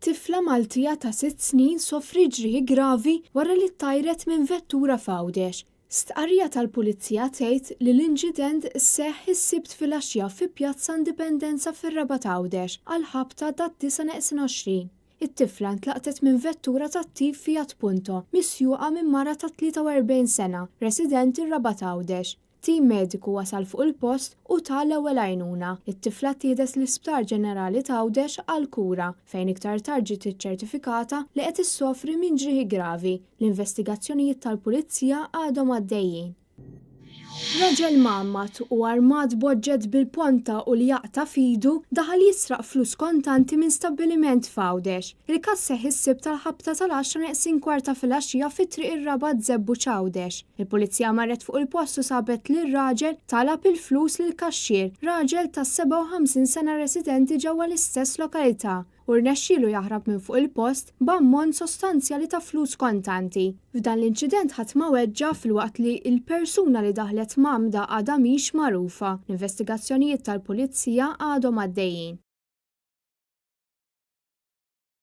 Tifla Maltija ta' 6 snin sofri ġrieħi gravi wara li ttajret minn vettura f'Għawdex. Stqarrija tal-Pulizija tgħid li l-inċident seħħ is-Sibt filgħaxija fi Pjazza Indipendenza fir-Raba' ta' Għawdex għal ħabta tat-9 It-tifla ntlaqtet minn vettura tat-tip Fiat Punto misjuqa minn mara ta' 43 sena, residenti r-Raba' ta' Għawdex. Tim mediku wasal fuq il-post u tal ewwel għajnuna. It-tifla tiedes l-Isptar Ġenerali ta' Għawdex għal kura fejn iktar tard ġiet iċċertifikata li qed issofri minn ġrieħi gravi. L-investigazzjonijiet tal-Pulizija għadhom għaddejjin. Raġel mammat u armat boġġed bil-ponta u li jaqta fidu daħal jisraq flus kontanti minn stabbiliment f'Għawdex. Il-każ seħħ is-Sibt tal-ħabta tal-10:15 filgħaxija fit-triq ir-Raba' Żebbu Għawdex. Il-Pulizija marret fuq il-post u sabet li r-raġel talab il-flus lill-kaxxier, raġel ta' 57 sena residenti ġewwa l-istess lokalità. U rnexxielu jaħrab minn fuq il-post b'ammont sostanzjali ta' flus kontanti. F'dan l-inċident ħadd ma weġġa filwaqt li l-persuna li daħlet m'għamda għadha mhix magħrufa. L-investigazzjonijiet tal-Pulizija għadhom għaddejjin.